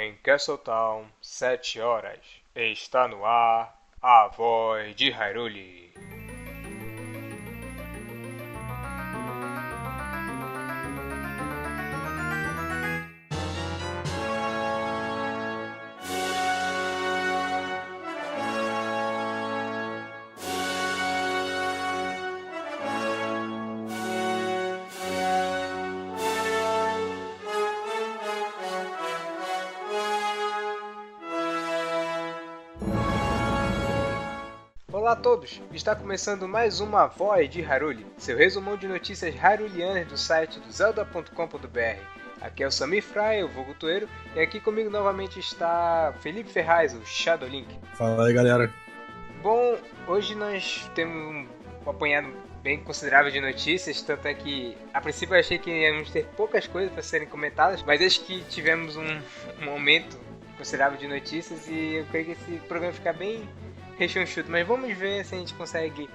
Em Castletown, 7 horas. Está no ar a voz de Hyrule. Olá a todos! Está começando mais uma Voz de Hyrule, seu resumão de notícias hyruleanas do site do zelda.com.br. Aqui é o Samir Fry, o vulgo Toeiro, e aqui comigo novamente está Felipe Ferraz, o Shadow Link. Fala aí, galera. Bom, hoje nós temos um apanhado bem considerável de notícias, tanto é que a princípio eu achei que íamos ter poucas coisas para serem comentadas, mas acho que tivemos um aumento considerável de notícias e eu creio que esse programa vai ficar bem rechonchudo, mas vamos ver se a gente consegue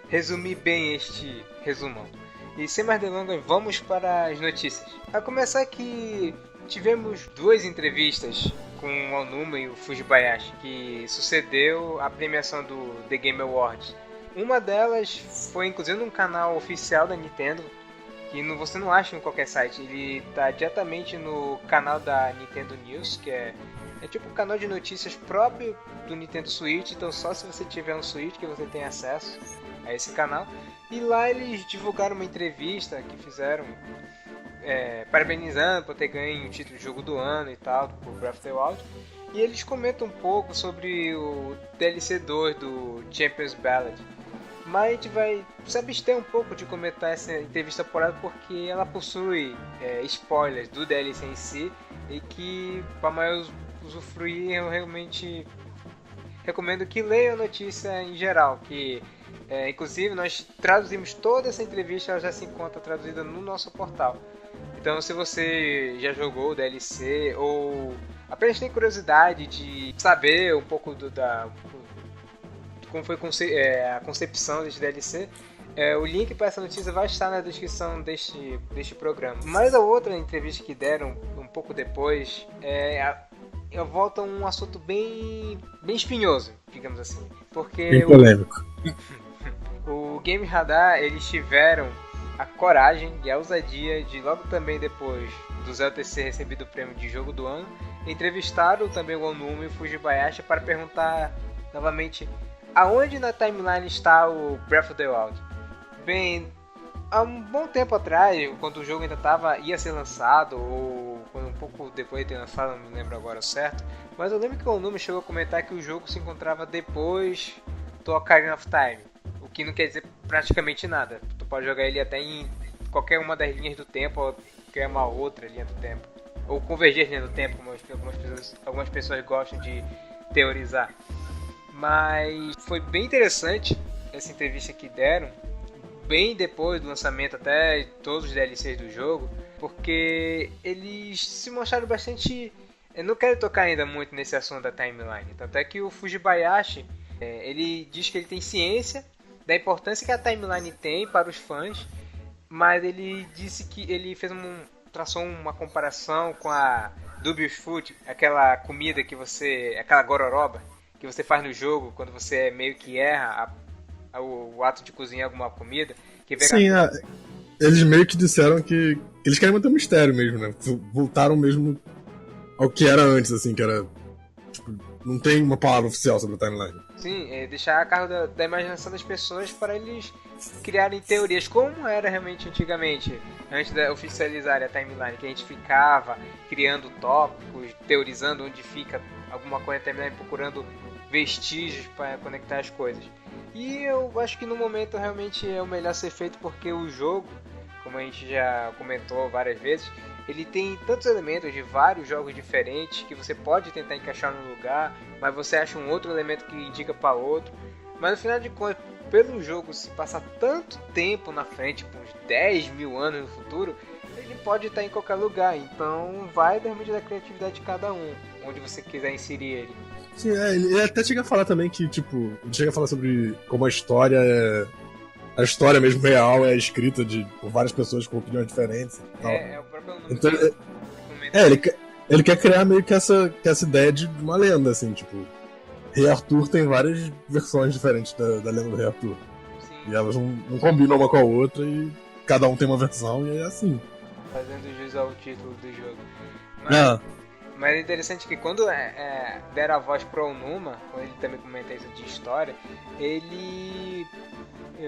resumir bem este resumão. E sem mais delongas, vamos para as notícias. A começar que tivemos duas entrevistas com o Aonuma e o Fujibayashi, que sucedeu a premiação do The Game Awards. Uma delas foi inclusive num canal oficial da Nintendo, que você não acha em qualquer site, ele está diretamente no canal da Nintendo News, que é tipo um canal de notícias próprio do Nintendo Switch, então só se você tiver um Switch que você tem acesso a esse canal. E lá eles divulgaram uma entrevista que fizeram parabenizando por ter ganho o título de jogo do ano e tal, por Breath of the Wild. E eles comentam um pouco sobre o DLC 2 do Champions Ballad. Mas a gente vai se abster um pouco de comentar essa entrevista apurada porque ela possui spoilers do DLC em si e que para maior usufruir eu realmente recomendo que leia a notícia em geral, que inclusive nós traduzimos toda essa entrevista, ela já se encontra traduzida no nosso portal. Então se você já jogou o DLC ou apenas tem curiosidade de saber um pouco de como foi a concepção desse DLC, o link para essa notícia vai estar na descrição deste programa. Mas a outra entrevista que deram um pouco depois volta a um assunto bem espinhoso, digamos assim. Porque bem polêmico. O Game Radar, eles tiveram a coragem e a ousadia de, logo também depois do Zelda ter recebido o prêmio de jogo do ano, entrevistaram também o Aonuma e o Fujibayashi para perguntar novamente aonde na timeline está o Breath of the Wild. Bem, há um bom tempo atrás, quando o jogo ainda ia ser lançado, ou um pouco depois de ter lançado, não me lembro agora o certo, mas eu lembro que o Aonuma chegou a comentar que o jogo se encontrava depois do Ocarina of Time, o que não quer dizer praticamente nada. Tu pode jogar ele até em qualquer uma das linhas do tempo, ou qualquer uma outra linha do tempo, ou convergir as linhas do tempo, como algumas pessoas gostam de teorizar. Mas foi bem interessante essa entrevista que deram, bem depois do lançamento, até todos os DLCs do jogo, porque eles se mostraram bastante. Eu não quero tocar ainda muito nesse assunto da timeline, tanto é que o Fujibayashi ele diz que ele tem ciência da importância que a timeline tem para os fãs, mas ele disse que ele traçou uma comparação com a Dubious Food, aquela comida que aquela gororoba que você faz no jogo quando você meio que erra o ato de cozinhar alguma comida. Sim, eles meio que disseram que eles querem manter um mistério mesmo, né? Voltaram mesmo ao que era antes, assim, que era... Tipo, não tem uma palavra oficial sobre a timeline. Sim, deixar a cargo da imaginação das pessoas para eles criarem teorias, como era realmente antigamente, antes de oficializar a timeline, que a gente ficava criando tópicos, teorizando onde fica alguma coisa na timeline, procurando vestígios para conectar as coisas. E eu acho que no momento realmente é o melhor ser feito, porque o jogo, como a gente já comentou várias vezes, ele tem tantos elementos de vários jogos diferentes que você pode tentar encaixar num lugar, mas você acha um outro elemento que indica para outro. Mas no final de contas, pelo jogo se passar tanto tempo na frente, por uns 10 mil anos no futuro, ele pode estar em qualquer lugar. Então vai realmente da criatividade de cada um, onde você quiser inserir ele. Sim, ele até chega a falar também que, tipo, ele chega a falar sobre como a história mesmo real é escrita por várias pessoas com opiniões diferentes e tal. É o próprio nome então, dele. Ele quer criar meio que essa ideia de uma lenda, assim, tipo... Rei Arthur tem várias versões diferentes da lenda do Rei Arthur. Sim. E elas não combinam uma com a outra e cada um tem uma versão e é assim. Fazendo jus ao título do jogo. Ah. Mas é interessante que quando deram a voz pro Onuma, quando ele também comenta isso de história,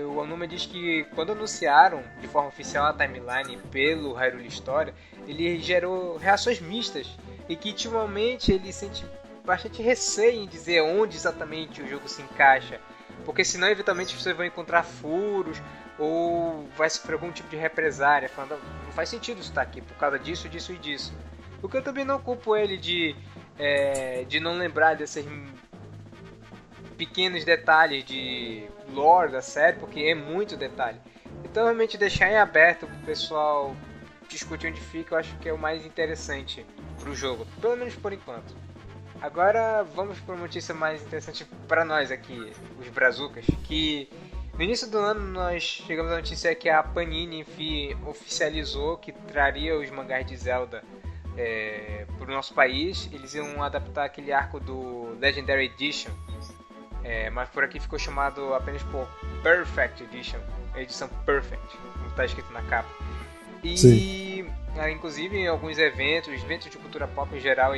o Onuma diz que quando anunciaram de forma oficial a timeline pelo Hyrule Story, ele gerou reações mistas e que ultimamente ele sente bastante receio em dizer onde exatamente o jogo se encaixa, porque senão eventualmente vocês vão encontrar furos ou vai sofrer algum tipo de represária, falando não faz sentido isso estar aqui por causa disso, disso e disso. O que eu também não culpo ele de não lembrar desses pequenos detalhes de lore da série, porque é muito detalhe. Então realmente deixar em aberto pro pessoal discutir onde fica, eu acho que é o mais interessante pro jogo, pelo menos por enquanto. Agora vamos para uma notícia mais interessante para nós aqui, os brazucas, que no início do ano nós chegamos à notícia que a Panini enfim oficializou que traria os mangás de Zelda para o nosso país. Eles iam adaptar aquele arco do Legendary Edition, mas por aqui ficou chamado apenas por Perfect Edition, a edição Perfect, como está escrito na capa. E inclusive em alguns eventos de cultura pop em geral,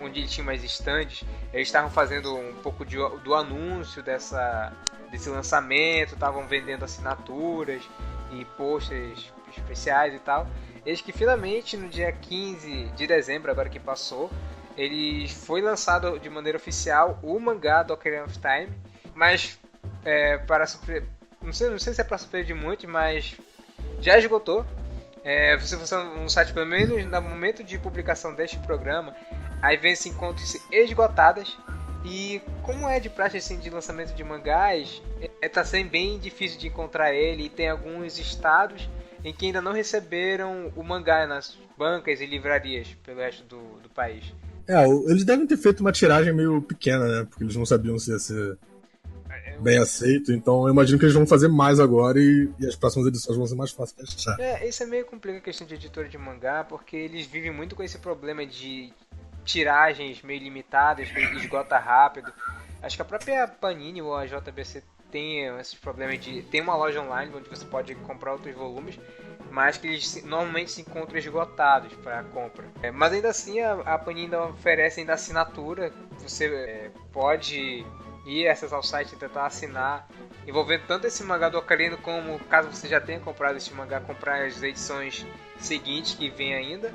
onde eles tinham mais stands, eles estavam fazendo um pouco do anúncio desse lançamento, estavam vendendo assinaturas e posters especiais e tal. Eis que finalmente no dia 15 de dezembro, agora que passou, foi lançado de maneira oficial o mangá do Ocarina of Time, mas não sei se é para surpreender de muito, mas já esgotou. Você funciona no site, pelo menos no momento de publicação deste programa, aí vem se encontros esgotadas. E como é de praxe assim, de lançamento de mangás, tá sendo bem difícil de encontrar ele. E tem alguns estados em que ainda não receberam o mangá nas bancas e livrarias pelo resto do país. Eles devem ter feito uma tiragem meio pequena, né? Porque eles não sabiam se ia ser bem aceito. Então eu imagino que eles vão fazer mais agora e as próximas edições vão ser mais fáceis de achar. Isso é meio complicado a questão de editora de mangá, porque eles vivem muito com esse problema de tiragens meio limitadas, que esgota rápido. Acho que a própria Panini ou a JBC tem esses problemas tem uma loja online onde você pode comprar outros volumes, mas que eles normalmente se encontram esgotados para compra. Mas ainda assim a Panini ainda oferece ainda assinatura. Você pode ir acessar o site e tentar assinar, envolvendo tanto esse mangá do Ocarina como, caso você já tenha comprado esse mangá, comprar as edições seguintes que vem ainda.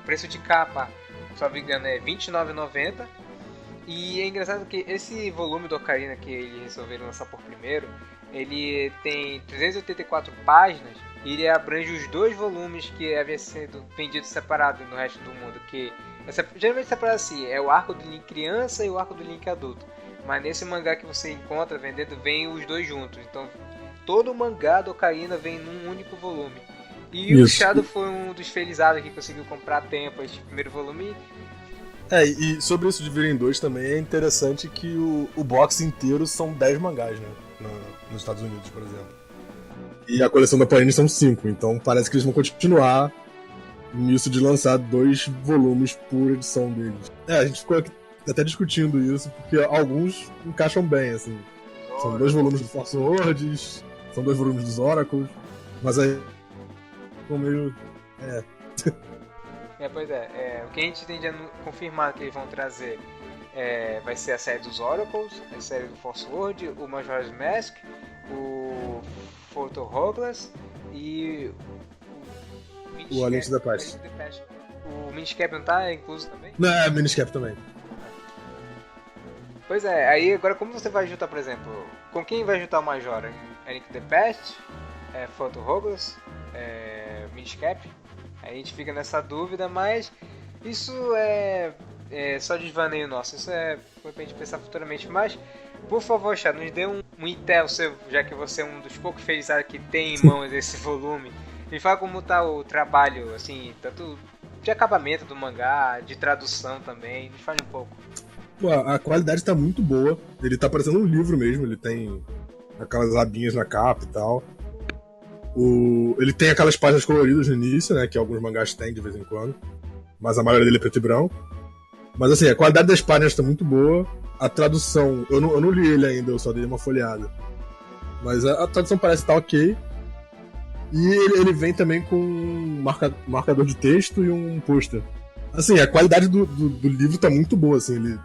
O preço de capa, se não me engano, é R$29,90. E é engraçado que esse volume do Ocarina que eles resolveram lançar por primeiro, ele tem 384 páginas e ele abrange os dois volumes que havia sido vendido separado no resto do mundo, que geralmente separado assim, é o arco do Link criança e o arco do Link adulto. Mas nesse mangá que você encontra vendendo, vem os dois juntos. Então todo o mangá do Ocarina vem num único volume. E o Shadow foi um dos felizados que conseguiu comprar a tempo esse primeiro volume. E sobre isso de virem dois também, é interessante que o box inteiro são 10 mangás, né? Nos Estados Unidos, por exemplo. E a coleção da Panini são 5, então parece que eles vão continuar nisso de lançar 2 volumes por edição deles. A gente ficou aqui até discutindo isso, porque alguns encaixam bem, assim. São 2 volumes do Force Words, são 2 volumes dos Oracles, mas aí ficou meio... Pois é, o que a gente tem de confirmado que eles vão trazer vai ser a série dos Oracles, a série do Force World, o Majora's Mask, o Photo Hoglas e o Alien to the Past. O Minish Cap não tá incluso também? Não, Minish Cap também. Pois é, aí agora como você vai juntar, por exemplo, com quem vai juntar o Majora? Link to the Past, Photo Hoglas, Minish Cap? Aí a gente fica nessa dúvida, mas isso é só desvaneio nosso, isso pra gente pensar futuramente. Mas, por favor, Chá, nos dê um intel seu, já que você é um dos poucos felizados que tem em mãos esse volume. Me fala como tá o trabalho, assim, tanto de acabamento do mangá, de tradução também, me fale um pouco. A qualidade tá muito boa, ele tá parecendo um livro mesmo, ele tem aquelas abinhas na capa e tal. Ele tem aquelas páginas coloridas no início, né, que alguns mangás têm de vez em quando. mas a maioria dele é preto e branco. Mas assim, a qualidade das páginas tá muito boa. A tradução, eu não li ele ainda, eu só dei uma folheada. Mas a tradução parece estar ok. E ele vem também com um marcador de texto e um pôster. Assim, a qualidade do livro tá muito boa, assim.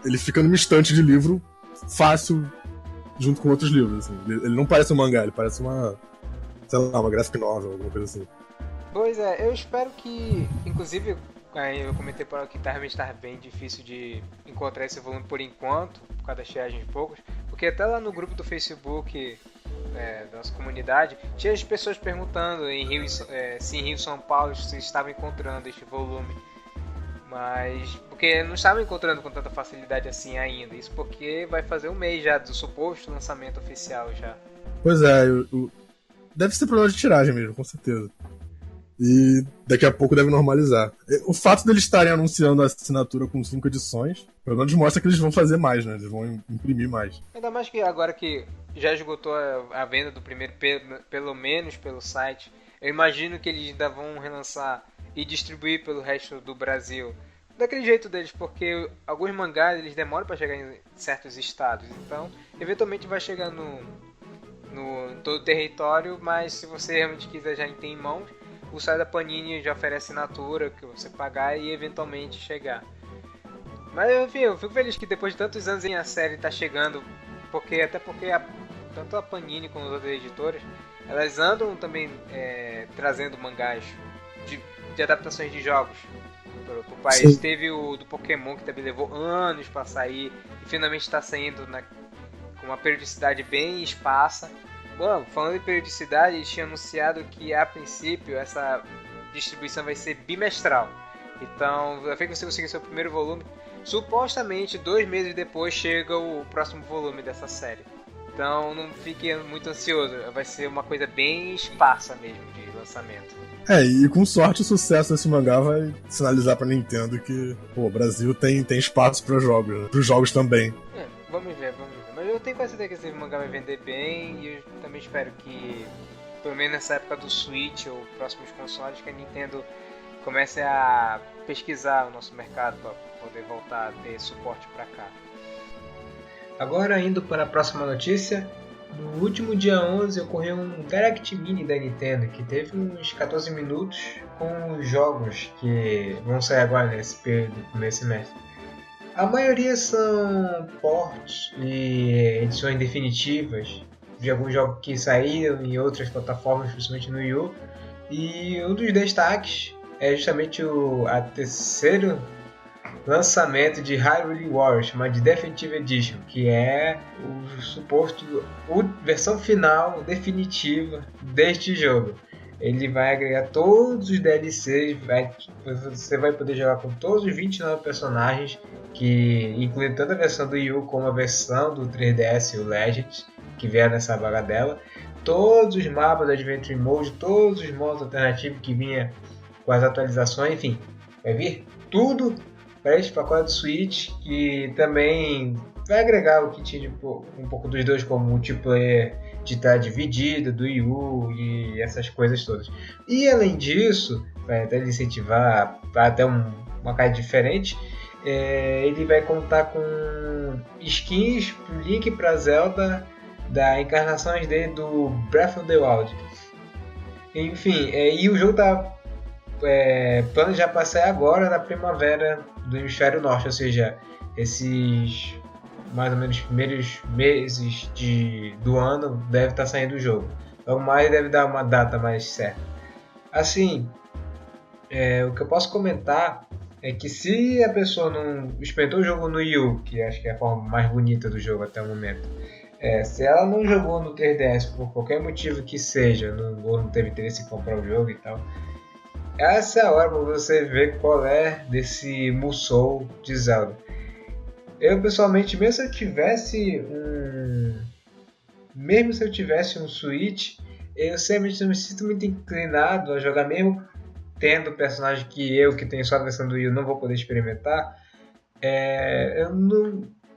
Ele fica numa estante de livro fácil, junto com outros livros, assim. Ele não parece um mangá, ele parece uma, sei lá, uma graphic novel, alguma coisa assim. Pois é, eu espero que, inclusive, aí eu comentei para que realmente estava bem difícil de encontrar esse volume por enquanto, por causa da tiragem de poucos, porque até lá no grupo do Facebook da nossa comunidade, tinha as pessoas perguntando se em Rio e São Paulo se estavam encontrando este volume, mas porque não estavam encontrando com tanta facilidade assim ainda, isso porque vai fazer um mês já do suposto lançamento oficial já. Pois é, deve ser problema de tiragem mesmo, com certeza. E daqui a pouco deve normalizar. O fato deles estarem anunciando a assinatura com 5 edições, pelo menos mostra que eles vão fazer mais, né? Eles vão imprimir mais. Ainda mais que agora que já esgotou a venda do primeiro, pelo menos pelo site, eu imagino que eles ainda vão relançar e distribuir pelo resto do Brasil. Daquele jeito deles, porque alguns mangás eles demoram para chegar em certos estados. Então, eventualmente vai chegar no todo o território, mas se você realmente quiser já ter em mãos, o site da Panini já oferece assinatura que você pagar e eventualmente chegar. Mas enfim, eu fico feliz que depois de tantos anos a série está chegando, porque tanto a Panini como as outras editoras, elas andam também trazendo mangás de adaptações de jogos pro país. Sim. Teve o do Pokémon, que também levou anos para sair e finalmente está saindo com uma periodicidade bem esparsa. Bom, falando em periodicidade, eles tinham anunciado que a princípio essa distribuição vai ser bimestral. Então, assim que você conseguir seu primeiro volume, supostamente 2 meses depois chega o próximo volume dessa série. Então não fique muito ansioso, vai ser uma coisa bem esparsa mesmo de lançamento. E com sorte o sucesso desse mangá vai sinalizar pra Nintendo que o Brasil tem espaço para jogos, né? Pros jogos também. Vamos ver. Mas eu tenho quase certeza que esse mangá vai vender bem e eu também espero que, pelo menos nessa época do Switch ou próximos consoles, que a Nintendo comece a pesquisar o nosso mercado para poder voltar a ter suporte para cá. Agora indo para a próxima notícia, no último dia 11 ocorreu um Direct Mini da Nintendo que teve uns 14 minutos com os jogos que vão sair agora nesse período do primeiro semestre. A maioria são ports e edições definitivas de alguns jogos que saíram em outras plataformas, principalmente no Wii U. E um dos destaques é justamente o terceiro lançamento de Hyrule Warriors, chamado de Definitive Edition, que é o suposto versão final definitiva deste jogo. Ele vai agregar todos os DLCs, você vai poder jogar com todos os 29 personagens, que inclui tanto a versão do Wii U como a versão do 3DS e o Legends, que vieram nessa bagadela. Todos os mapas do Adventure Mode, todos os modos alternativos que vinha com as atualizações, enfim, vai vir tudo para este pacote do Switch, que também vai agregar o que tinha um pouco dos dois, como multiplayer de estar dividida, do Wii U e essas coisas todas. E além disso, vai até incentivar até uma cara diferente, ele vai contar com skins, Link para Zelda, da encarnações dele do Breath of the Wild. Enfim, e o jogo tá planejado para sair agora na primavera do hemisfério norte, ou seja, esses mais ou menos primeiros meses do ano deve estar saindo o jogo. Logo mais deve dar uma data mais certa. Assim, o que eu posso comentar é que se a pessoa não experimentou o jogo no Wii U, que acho que é a forma mais bonita do jogo até o momento, se ela não jogou no 3DS por qualquer motivo que seja, ou não teve interesse em comprar o jogo e tal, essa é a hora para você ver qual é desse Musou de Zelda. Eu pessoalmente, mesmo se eu tivesse um Switch, eu sempre me sinto muito inclinado a jogar, mesmo tendo personagem que tenho só a versão do Wii U, não vou poder experimentar. Eu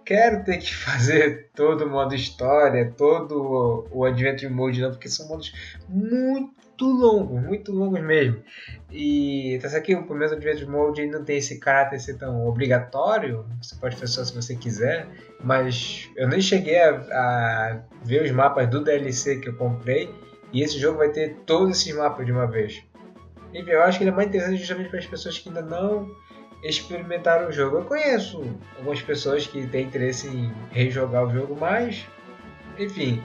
quero ter que fazer todo o modo história, todo o Adventure Mode não, porque são modos muito longos mesmo. E tá certo que o primeiro Adventure Mode não tem esse caráter ser tão obrigatório, você pode fazer só se você quiser, mas eu nem cheguei a ver os mapas do DLC que eu comprei, e esse jogo vai ter todos esses mapas de uma vez. Enfim, eu acho que ele é mais interessante justamente para as pessoas que ainda não experimentaram o jogo. Eu conheço algumas pessoas que têm interesse em rejogar o jogo, mas enfim,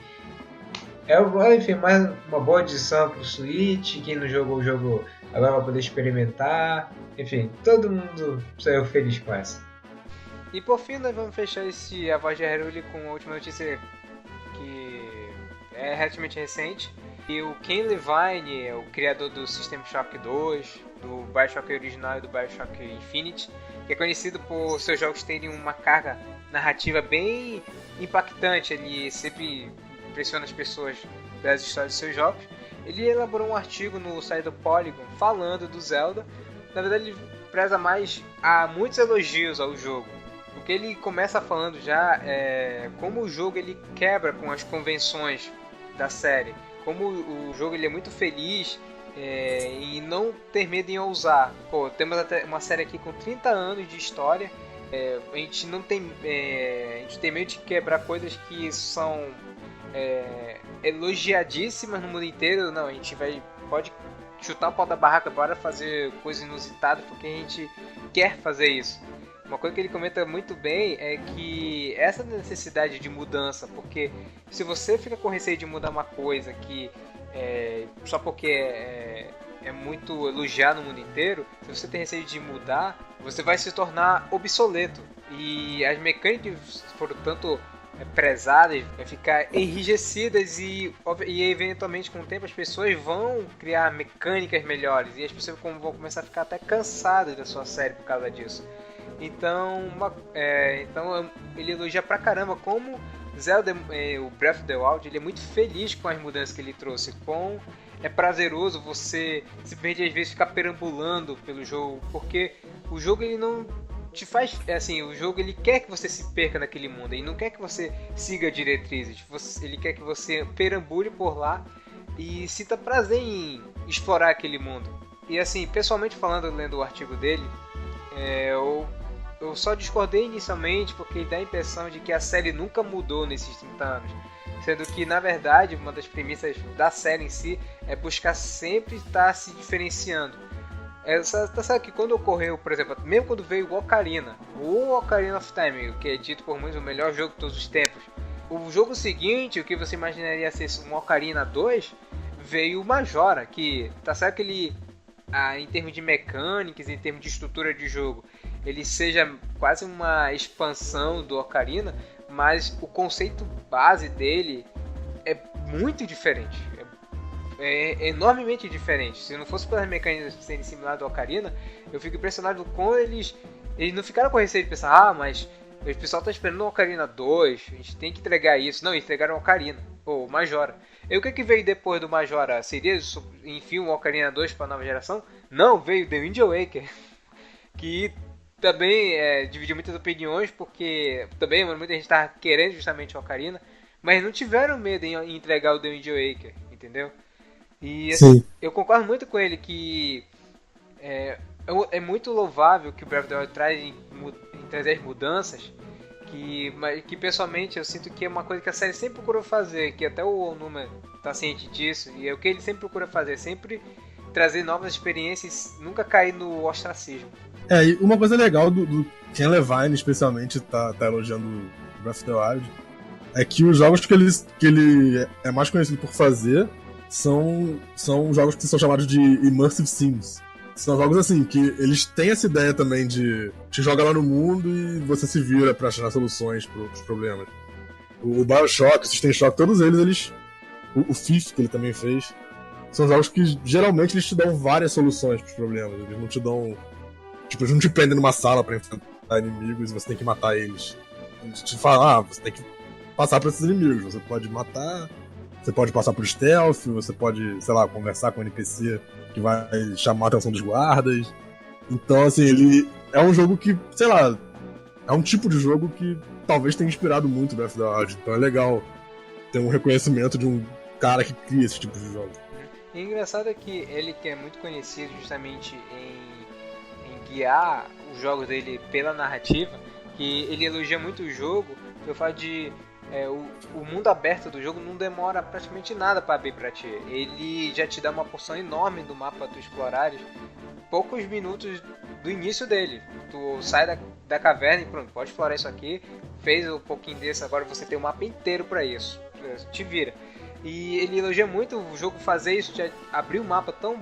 mais uma boa adição para o Switch. Quem não jogou o jogo agora vai poder experimentar. Enfim, todo mundo saiu feliz com essa. E por fim, nós vamos fechar esse A Voz de Hyrule com a última notícia que é relativamente recente. E o Ken Levine, o criador do System Shock 2, do BioShock original e do BioShock Infinite, que é conhecido por seus jogos terem uma carga narrativa bem impactante, ele sempre impressiona as pessoas das histórias dos seus jogos. Ele elaborou um artigo no site do Polygon falando do Zelda. Na verdade, ele preza mais a muitos elogios ao jogo. O que ele começa falando já é como o jogo ele quebra com as convenções da série. Como o jogo ele é muito feliz e não ter medo em ousar. Pô, temos até uma série aqui com 30 anos de história. A gente não tem, a gente tem medo de quebrar coisas que são elogiadíssimas no mundo inteiro. Não, a gente pode chutar o pau da barraca para fazer coisas inusitadas porque a gente quer fazer isso. Uma coisa que ele comenta muito bem é que essa necessidade de mudança, porque se você fica com receio de mudar uma coisa que só porque é muito elogiado no mundo inteiro, se você tem receio de mudar, você vai se tornar obsoleto. E as mecânicas foram tanto prezadas, vai ficar enrijecidas e eventualmente com o tempo as pessoas vão criar mecânicas melhores e as pessoas vão começar a ficar até cansadas da sua série por causa disso. Então, então ele elogia pra caramba como Zelda, o Breath of the Wild, ele é muito feliz com as mudanças que ele trouxe. Com é prazeroso você simplesmente às vezes ficar perambulando pelo jogo, porque o jogo ele não te faz assim, o jogo ele quer que você se perca naquele mundo, ele não quer que você siga diretrizes, ele quer que você perambule por lá e sinta prazer em explorar aquele mundo. E assim, pessoalmente falando, lendo o artigo dele, eu só discordei inicialmente porque dá a impressão de que a série nunca mudou nesses 30 anos. Sendo que, na verdade, uma das premissas da série em si é buscar sempre estar se diferenciando. Tá certo que quando ocorreu, por exemplo, mesmo quando veio o Ocarina of Time, que é dito por muitos o melhor jogo de todos os tempos, o jogo seguinte, o que você imaginaria ser um Ocarina 2, veio o Majora, que tá certo que ele, em termos de mecânicas, em termos de estrutura de jogo, ele seja quase uma expansão do Ocarina, mas o conceito base dele é muito diferente, é enormemente diferente. Se não fosse pelas mecânicas serem similares ao Ocarina, eu fico impressionado com eles não ficaram com receio de pensar, mas o pessoal está esperando o Ocarina 2, a gente tem que entregar isso. Não, entregaram o Ocarina, ou o Majora. E o que veio depois do Majora? Seria, enfim, o Ocarina 2 para a nova geração? Não, veio The Wind Waker, que também dividiu muitas opiniões, porque também muita gente estava querendo justamente o Ocarina, mas não tiveram medo em entregar o The Wind Waker, entendeu? E assim, eu concordo muito com ele que é muito louvável que o Breath of the Wild traz em trazer as mudanças, que pessoalmente eu sinto que é uma coisa que a série sempre procurou fazer, que até o Onuma está ciente disso, e é o que ele sempre procura fazer, sempre trazer novas experiências, nunca cair no ostracismo. E uma coisa legal do Ken Levine, especialmente, tá elogiando o Breath of the Wild, é que os jogos que ele é mais conhecido por fazer são jogos que são chamados de Immersive Sims. São jogos assim, que eles têm essa ideia também de te joga lá no mundo e você se vira pra achar soluções pros problemas. O BioShock, o System Shock, todos eles o Fifth, que ele também fez, são jogos que geralmente eles te dão várias soluções pros problemas. Eles não te dão... Tipo, eles não te prendem numa sala pra enfrentar inimigos e você tem que matar eles. Eles te falam, você tem que passar por esses inimigos. Você pode matar, você pode passar por stealth, você pode, sei lá, conversar com um NPC que vai chamar a atenção dos guardas. Então, assim, ele é um jogo que, sei lá, é um tipo de jogo que talvez tenha inspirado muito o Breath of the Wild. Então é legal ter um reconhecimento de um cara que cria esse tipo de jogo. E o engraçado é que ele, que é muito conhecido justamente em guiar os jogos dele pela narrativa, que ele elogia muito o jogo pelo fato de o mundo aberto do jogo não demora praticamente nada para abrir para ti. Ele já te dá uma porção enorme do mapa tu explorares, poucos minutos do início dele. Tu sai da caverna e pronto, pode explorar isso aqui, fez um pouquinho desse, agora você tem o mapa inteiro para isso, te vira. E ele elogia muito o jogo fazer isso, de abrir um mapa tão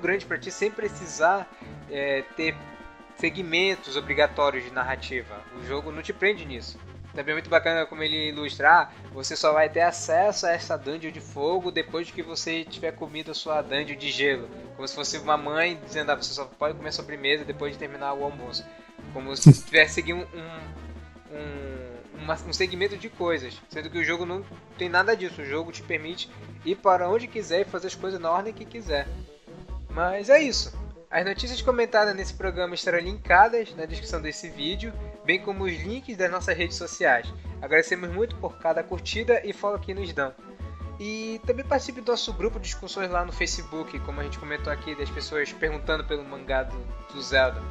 grande para ti, sem precisar ter segmentos obrigatórios de narrativa. O jogo não te prende nisso. Também é muito bacana como ele ilustrar, você só vai ter acesso a essa dungeon de fogo depois que você tiver comido a sua dungeon de gelo. Como se fosse uma mãe dizendo, você só pode comer sobremesa depois de terminar o almoço. Como se tivesse seguindo um segmento de coisas. Sendo que o jogo não tem nada disso. O jogo te permite ir para onde quiser e fazer as coisas na ordem que quiser. Mas é isso. As notícias comentadas nesse programa estarão linkadas na descrição desse vídeo, bem como os links das nossas redes sociais. Agradecemos muito por cada curtida e follow que nos dão. E também participe do nosso grupo de discussões lá no Facebook, como a gente comentou aqui, das pessoas perguntando pelo mangá do Zelda.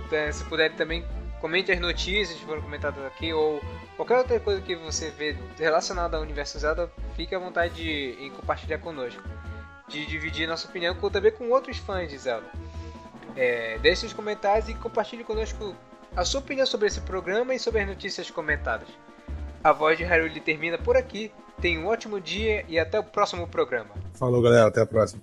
Então, se puder também, comente as notícias que foram comentadas aqui, ou qualquer outra coisa que você vê relacionada ao universo Zelda, fique à vontade em compartilhar conosco. De dividir nossa opinião também com outros fãs de Zelda. Deixe seus comentários e compartilhe conosco a sua opinião sobre esse programa e sobre as notícias comentadas. A Voz de Hyrule termina por aqui. Tenha um ótimo dia e até o próximo programa. Falou, galera. Até a próxima.